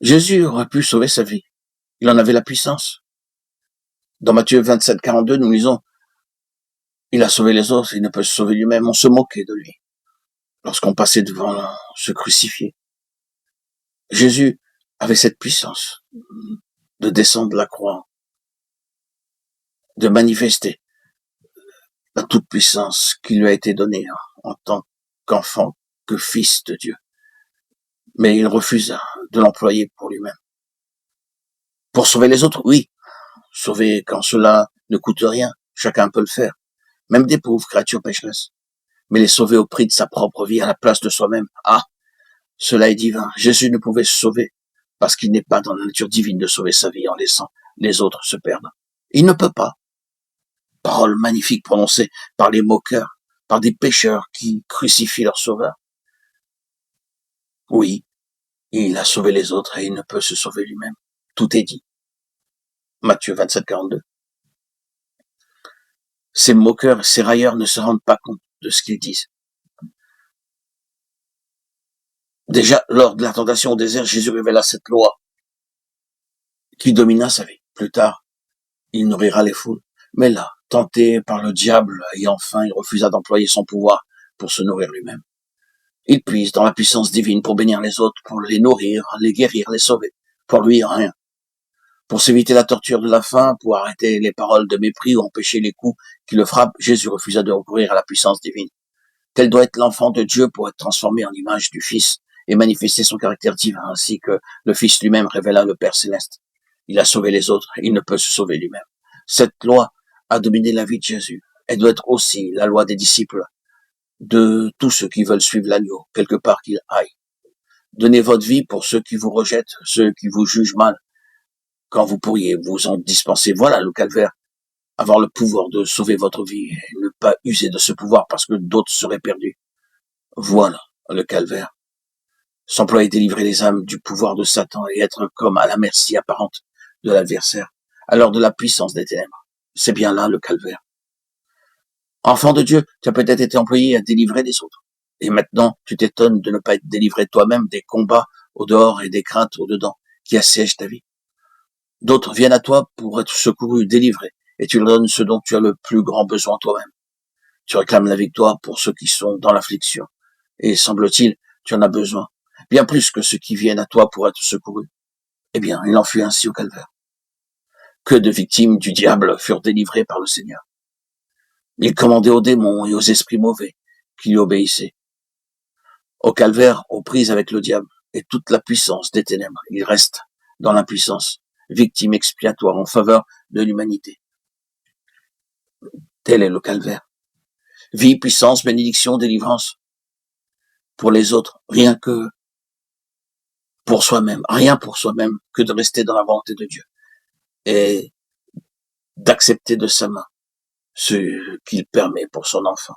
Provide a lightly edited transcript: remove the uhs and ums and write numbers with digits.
Jésus aurait pu sauver sa vie. Il en avait la puissance. Dans Matthieu 27, 42, nous lisons, il a sauvé les autres, il ne peut se sauver lui-même. On se moquait de lui lorsqu'on passait devant se crucifier. Jésus avait cette puissance de descendre de la croix, de manifester la toute-puissance qui lui a été donnée en tant qu'enfant, que fils de Dieu. Mais il refusa de l'employer pour lui-même. Pour sauver les autres, oui. Sauver quand cela ne coûte rien, chacun peut le faire. Même des pauvres créatures pécheresses. Mais les sauver au prix de sa propre vie à la place de soi-même. Ah, cela est divin. Jésus ne pouvait se sauver parce qu'il n'est pas dans la nature divine de sauver sa vie en laissant les autres se perdre. Il ne peut pas. Parole magnifique prononcée par les moqueurs, par des pécheurs qui crucifient leur sauveur. Oui, il a sauvé les autres et il ne peut se sauver lui-même. Tout est dit. Matthieu 27, 42. Ces moqueurs, ces railleurs ne se rendent pas compte de ce qu'ils disent. Déjà, lors de la tentation au désert, Jésus révéla cette loi qui domina sa vie. Plus tard, il nourrira les foules. Mais là, tenté par le diable, ayant faim, il refusa d'employer son pouvoir pour se nourrir lui-même. Il puise dans la puissance divine pour bénir les autres, pour les nourrir, les guérir, les sauver. Pour lui, rien. Pour s'éviter la torture de la faim, pour arrêter les paroles de mépris ou empêcher les coups qui le frappent, Jésus refusa de recourir à la puissance divine. Tel doit être l'enfant de Dieu pour être transformé en image du Fils et manifester son caractère divin, ainsi que le Fils lui-même révéla le Père céleste. Il a sauvé les autres, il ne peut se sauver lui-même. Cette loi a dominé la vie de Jésus. Elle doit être aussi la loi des disciples, de tous ceux qui veulent suivre l'agneau, quelque part qu'il aille. Donnez votre vie pour ceux qui vous rejettent, ceux qui vous jugent mal, quand vous pourriez vous en dispenser. Voilà le calvaire. Avoir le pouvoir de sauver votre vie et ne pas user de ce pouvoir parce que d'autres seraient perdus. Voilà le calvaire. S'employer à délivrer les âmes du pouvoir de Satan et être comme à la merci apparente de l'adversaire, alors de la puissance des ténèbres. C'est bien là le calvaire. Enfant de Dieu, tu as peut-être été employé à délivrer les autres. Et maintenant, tu t'étonnes de ne pas être délivré toi-même des combats au dehors et des craintes au dedans qui assiègent ta vie. D'autres viennent à toi pour être secourus, délivrés, et tu leur donnes ce dont tu as le plus grand besoin toi-même. Tu réclames la victoire pour ceux qui sont dans l'affliction. Et semble-t-il, tu en as besoin, bien plus que ceux qui viennent à toi pour être secourus. Eh bien, il en fut ainsi au calvaire. Que de victimes du diable furent délivrées par le Seigneur. Il commandait aux démons et aux esprits mauvais qui lui obéissaient. Au calvaire, aux prises avec le diable et toute la puissance des ténèbres, il reste dans l'impuissance, victime expiatoire en faveur de l'humanité. Tel est le calvaire. Vie, puissance, bénédiction, délivrance. Pour les autres, rien que pour soi-même, rien pour soi-même que de rester dans la volonté de Dieu et d'accepter de sa main ce qu'il permet pour son enfant.